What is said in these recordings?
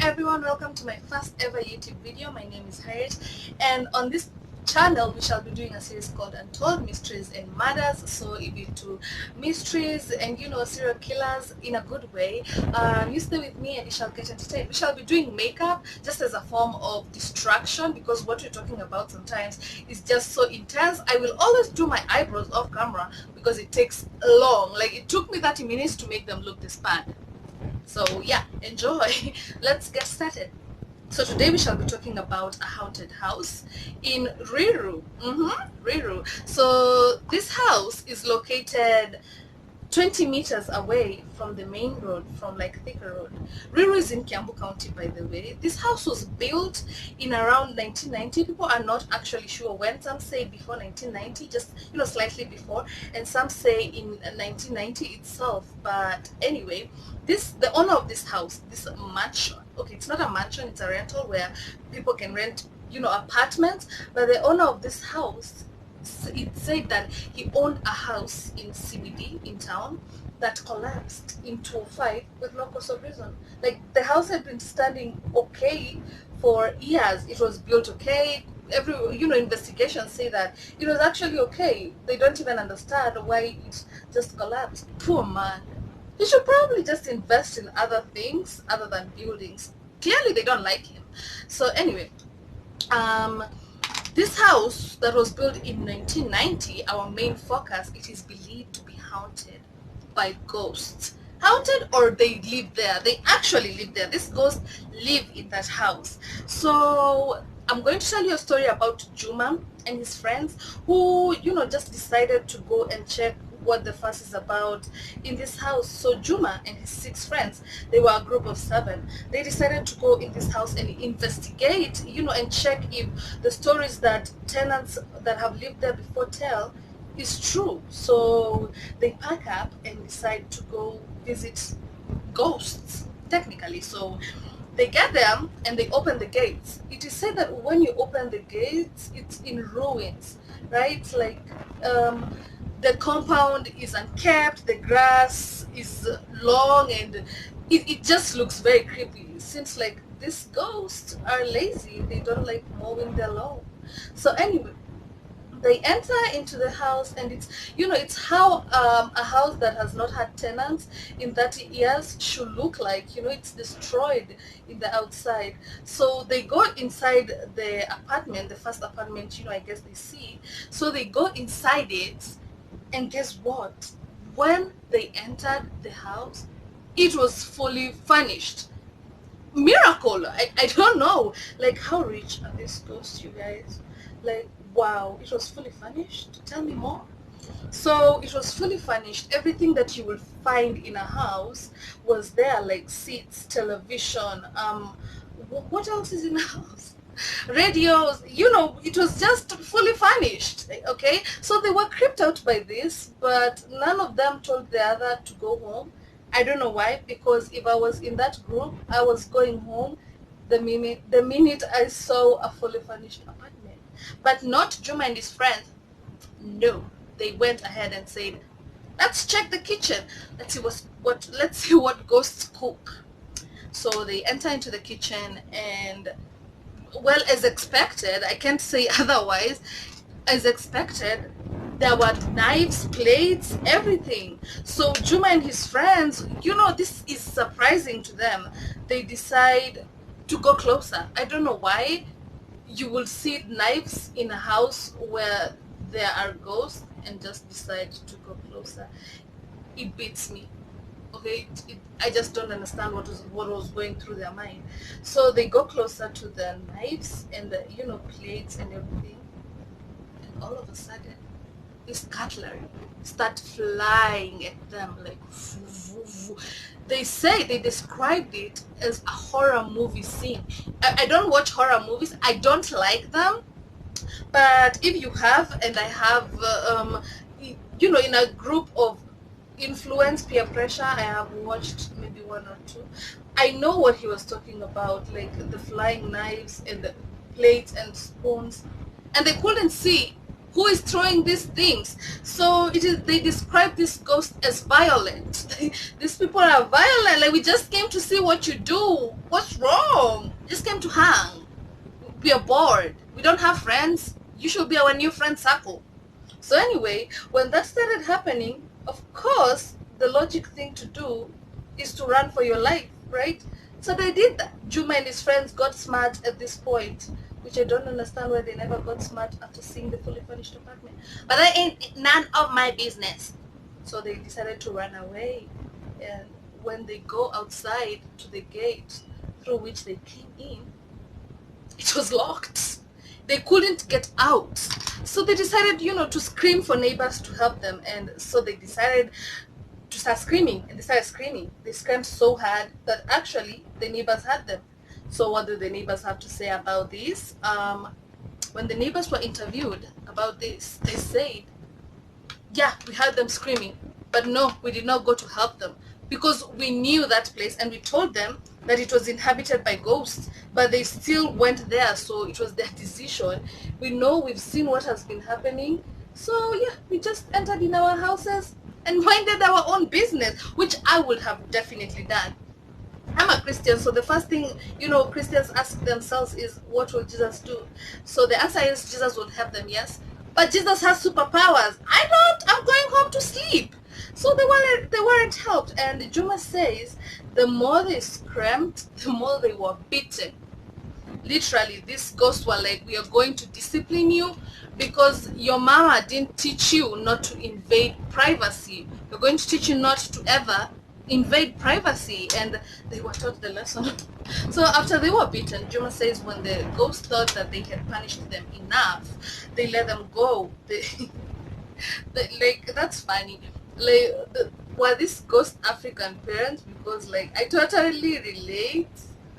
everyone, welcome to my first ever YouTube video. My name is Harriet, and on this channel we shall be doing a series called Untold Mysteries and Murders. So it'll be to mysteries and serial killers in a good way. You stay with me and you shall get entertained. We shall be doing makeup just as a form of distraction, because what we're talking about sometimes is just so intense. I will always do my eyebrows off camera because it takes long. Like, it took me 30 minutes to make them look this bad. So yeah, enjoy. Let's get started. So today we shall be talking about a haunted house in Ruiru. Ruiru. So this house is located 20 meters away from the main road, from like Thika Road. Ruiru is in Kiambu County, by the way. This house was built in around 1990. People are not actually sure when. Some say before 1990, just slightly before, and some say in 1990 itself. But anyway, the owner of this house, this mansion, okay, it's not a mansion, it's a rental where people can rent apartments, but the owner of this house, it said that he owned a house in CBD in town that collapsed in 2005 with no cause of reason. Like, the house had been standing okay for years. It was built okay. Every investigations say that it was actually okay. They don't even understand why it just collapsed. Poor man. He should probably just invest in other things other than buildings. Clearly they don't like him. So anyway, this house that was built in 1990, our main focus, it is believed to be haunted by ghosts. Haunted, or they live there. They actually live there. These ghosts live in that house. So I'm going to tell you a story about Juma and his friends who, just decided to go and check what the fuss is about in this house. So Juma and his 6 friends, they were a group of 7. They decided to go in this house and investigate, and check if the stories that tenants that have lived there before tell is true. So they pack up and decide to go visit ghosts, technically. So they get them and they open the gates. It is said that when you open the gates, it's in ruins, right? Like, the compound is unkept, the grass is long, and it just looks very creepy. It seems like these ghosts are lazy. They don't like mowing their lawn. So anyway, they enter into the house, and it's how a house that has not had tenants in 30 years should look like. It's destroyed in the outside. So they go inside the apartment, the first apartment, I guess they see. So they go inside it, and guess what? When they entered the house, it was fully furnished. Miracle. I don't know. Like, how rich are these ghosts, you guys? Like, wow, it was fully furnished. Tell me more. So it was fully furnished. Everything that you will find in a house was there, like seats, television, what else is in the house? Radios, it was just fully furnished. Okay, so they were creeped out by this, but none of them told the other to go home. I don't know why, because if I was in that group, I was going home the minute I saw a fully furnished apartment. But not Juma and his friends. No, they went ahead and said, let's check the kitchen. Let's see what ghosts cook. So they enter into the kitchen, and, well, as expected, I can't say otherwise, as expected, there were knives, plates, everything. So Juma and his friends, this is surprising to them. They decide to go closer. I don't know why you will see knives in a house where there are ghosts and just decide to go closer. It beats me. Okay, I just don't understand what was going through their mind. So they go closer to the knives and the plates and everything, and all of a sudden this cutlery start flying at them like they described it as a horror movie scene. I don't watch horror movies. I don't like them. But if you have, and I have, in a group of influence, peer pressure, I have watched maybe 1 or 2. I know what he was talking about, like the flying knives and the plates and spoons, and they couldn't see who is throwing these things. So they describe this ghost as violent. These people are violent. Like, we just came to see what you do. What's wrong? just came to hang. We are bored. We don't have friends. You should be our new friend circle. So anyway, when that started happening, of course, the logic thing to do is to run for your life, right? So they did that. Juma and his friends got smart at this point, which I don't understand why they never got smart after seeing the fully furnished apartment. But that ain't none of my business. So they decided to run away. And when they go outside to the gate through which they came in, it was locked. They couldn't get out. So they decided, to scream for neighbors to help them. And so they decided to start screaming. And they started screaming. They screamed so hard that actually the neighbors heard them. So what do the neighbors have to say about this? When the neighbors were interviewed about this, they said, yeah, we heard them screaming, but no, we did not go to help them because we knew that place and we told them that it was inhabited by ghosts, but they still went there, so it was their decision. We know, we've seen what has been happening, so yeah, we just entered in our houses and minded our own business, which I would have definitely done. I'm a Christian, so the first thing, Christians ask themselves is, what will Jesus do? So the answer is Jesus will help them, yes. But Jesus has superpowers. I don't. I'm going home to sleep. So they weren't helped. And Juma says the more they screamed, the more they were beaten. Literally, these ghosts were like, we are going to discipline you because your mama didn't teach you not to invade privacy. We're going to teach you not to ever invade privacy. And they were taught the lesson. So after they were beaten, Juma says when the ghosts thought that they had punished them enough, they let them go. That's funny. Were these ghost African parents? Because I totally relate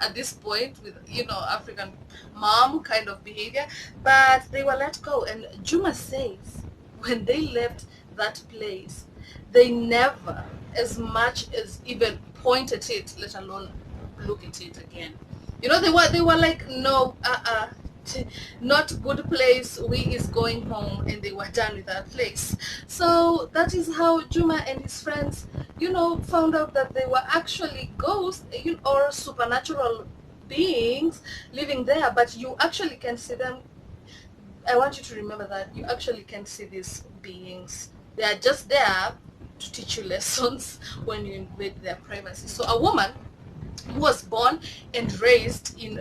at this point with African mom kind of behavior, but they were let go. And Juma says when they left that place, they never as much as even point at it, let alone look at it again. They were like, no, not good place, we is going home, and they were done with that place. So that is how Juma and his friends found out that they were actually ghosts, or supernatural beings living there, but you actually can see them. I want you to remember that you actually can see these beings. They are just there to teach you lessons when you invade their privacy. So a woman who was born and raised in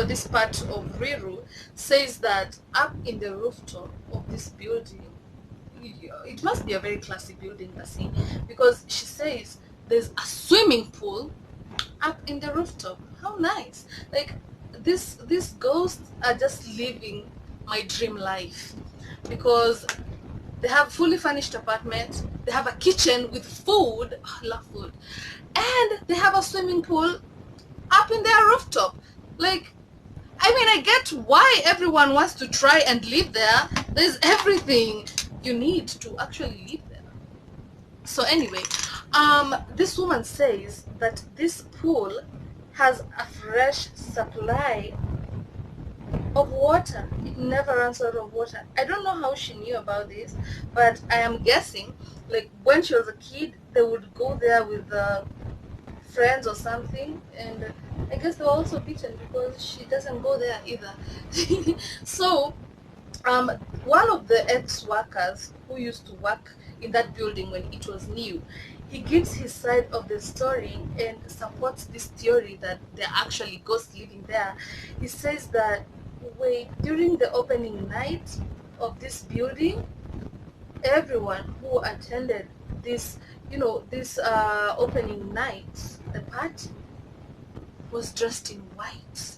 this part of Ruiru says that up in the rooftop of this building, it must be a very classy building, Basi, because she says there's a swimming pool up in the rooftop. How nice. These ghosts are just living my dream life because they have fully furnished apartment, they have a kitchen with food, I love food, and they have a swimming pool up in their rooftop. I get why everyone wants to try and live there. There's everything you need to actually live there. So anyway, this woman says that this pool has a fresh supply of water. It never runs out of water. I don't know how she knew about this, but I am guessing when she was a kid, they would go there with friends or something, and I guess they were also beaten because she doesn't go there either. So one of the ex-workers who used to work in that building when it was new, he gives his side of the story and supports this theory that there are actually ghosts living there. He says that during the opening night of this building, everyone who attended this opening night, the party, was dressed in white.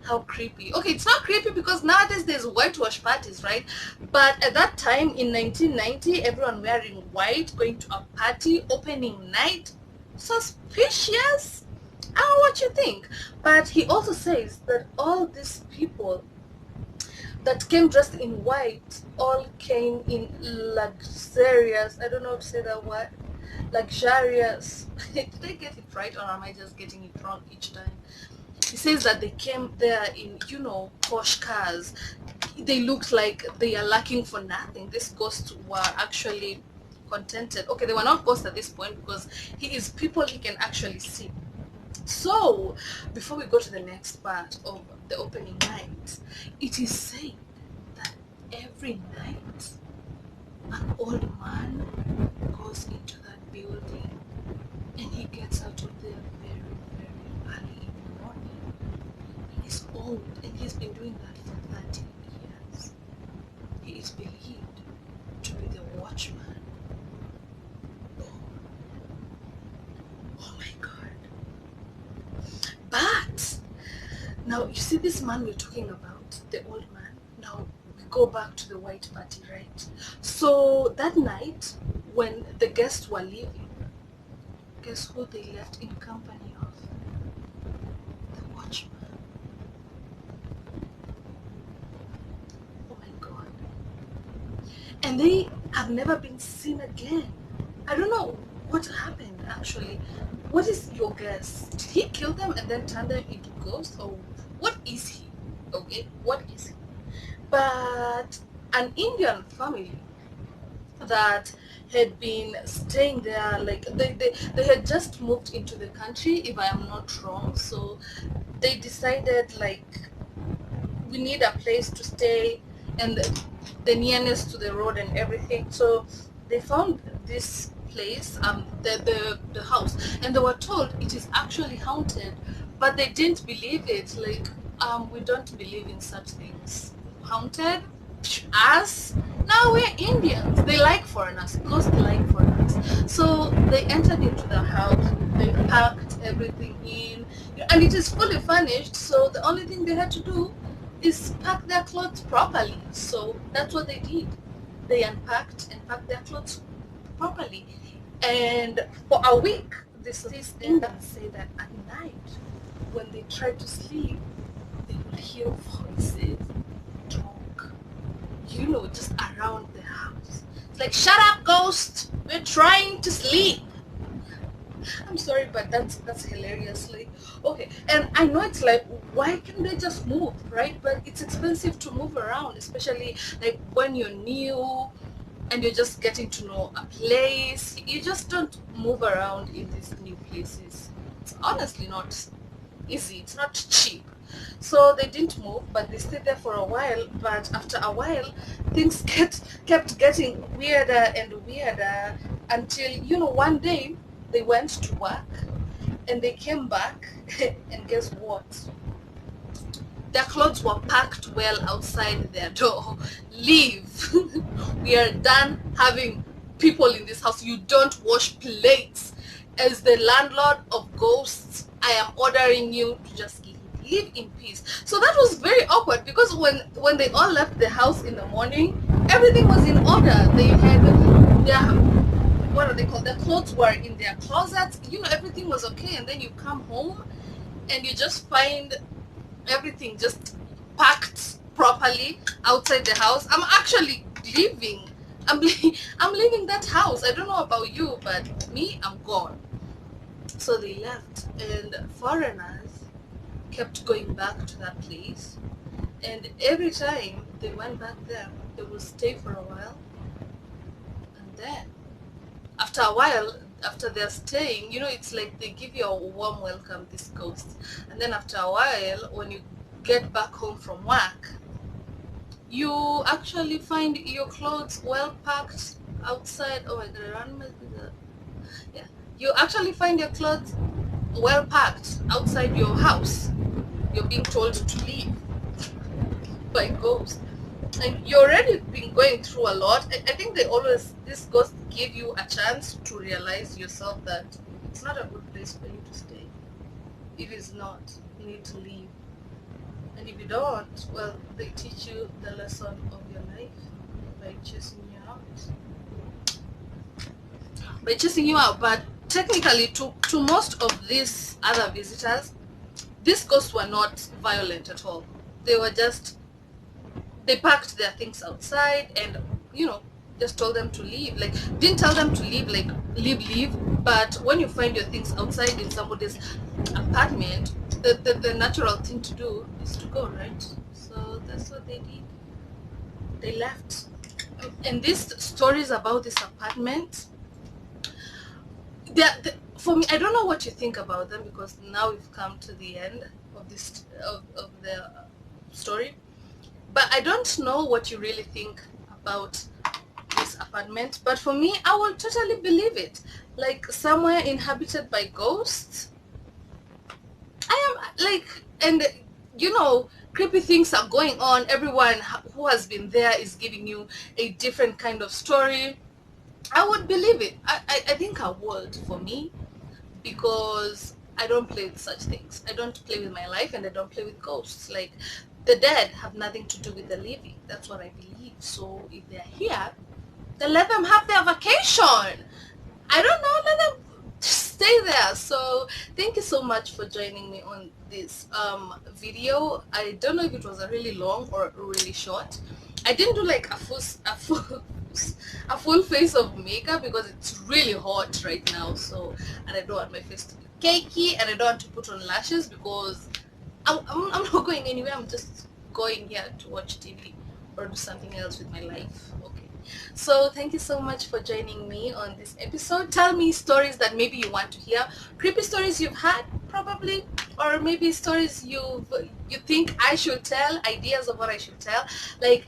How creepy. Okay, it's not creepy because nowadays there's whitewash parties, right? But at that time in 1990, everyone wearing white, going to a party, opening night. Suspicious? I don't know what you think. But he also says that all these people that came dressed in white all came in luxurious, I don't know how to say that word, luxurious. Did I get it right, or am I just getting it wrong each time? He says that they came there in, posh cars. They looked like they are lacking for nothing. These ghosts were actually contented. Okay, they were not ghosts at this point because he is people he can actually see. So, before we go to the next part of the opening night, it is said that every night an old man goes into that building and he gets out of there very, very early in the morning. He's old and he's been doing that for 30 years. He is believed to be the watchman. Oh, oh my god. But now you see this man we're talking about, the old man. Now we go back to the white party, right? So that night when the guests were leaving, guess who they left in company of? The watchman. Oh my god. And they have never been seen again. I don't know what happened actually. What is your guess? Did he kill them and then turn them into ghosts? Or what is he? Okay, what is he? But an Indian family that had been staying there, like they had just moved into the country, if I am not wrong. So they decided like we need a place to stay and the nearness to the road and everything. So they found this place, the house, and they were told it is actually haunted, but they didn't believe it. Like, we don't believe in such things. Haunted? Us? Now we're Indians. They like foreigners. Ghosts like foreigners. So they entered into the house. They packed everything in, and it is fully furnished. So the only thing they had to do is pack their clothes properly. So that's what they did. They unpacked and packed their clothes properly. And for a week, these Indians say that at night, when they try to sleep, they will hear voices talk, just around the house. It's like, shut up, ghost! We're trying to sleep. I'm sorry, but that's hilariously okay. And I know it's like, why can't they just move, right? But it's expensive to move around, especially like when you're new and you're just getting to know a place. You just don't move around in these new places. It's honestly not easy. It's not cheap. So they didn't move, but they stayed there for a while. But after a while, things kept getting weirder and weirder until one day they went to work and they came back and guess what? Their clothes were packed well outside their door. Leave. We are done having people in this house. You don't wash plates. As the landlord of ghosts, I am ordering you to just live in peace. So that was very awkward because when they all left the house in the morning, everything was in order. They had their, what are they called? Their clothes were in their closets. Everything was okay. And then you come home and you just find everything just packed properly outside the house. I'm actually leaving. I'm leaving that house. I don't know about you, but me, I'm gone. So they left, and foreigners kept going back to that place. And every time they went back there, they would stay for a while, and then after a while, after they're staying, it's like they give you a warm welcome, this ghost. And then after a while, when you get back home from work, you actually find your clothes well packed outside. Oh my god, yeah. You actually find your clothes well packed outside your house. You're being told to leave by ghosts. And you already been going through a lot. I think this ghost give you a chance to realize yourself that it's not a good place for you to stay. If it's not, you need to leave. And if you don't, well, they teach you the lesson of your life by chasing you out. By chasing you out, but technically to most of these other visitors, these ghosts were not violent at all. They were just, they packed their things outside and just told them to leave. Like, didn't tell them to leave like leave, but when you find your things outside in somebody's apartment, the natural thing to do is to go, right? So that's what they did. They left. And these stories about this apartment, for me, I don't know what you think about them, because now we've come to the end of this of the story. But I don't know what you really think about this apartment. But for me, I will totally believe it. Like somewhere inhabited by ghosts. I am like, and creepy things are going on. Everyone who has been there is giving you a different kind of story. I would believe it. I think I would, for me, because I don't play with such things. I don't play with my life, and I don't play with ghosts. Like, the dead have nothing to do with the living. That's what I believe. So if they're here, then let them have their vacation. I don't know, let them stay there. So thank you so much for joining me on this video. I don't know if it was a really long or really short. I didn't do like a full face of makeup because it's really hot right now, so, and I don't want my face to be cakey, and I don't want to put on lashes because I'm not going anywhere. I'm just going here to watch TV or do something else with my life. Okay, so thank you so much for joining me on this episode. Tell me stories that maybe you want to hear, creepy stories you've had probably, or maybe stories you think I should tell, ideas of what I should tell. Like,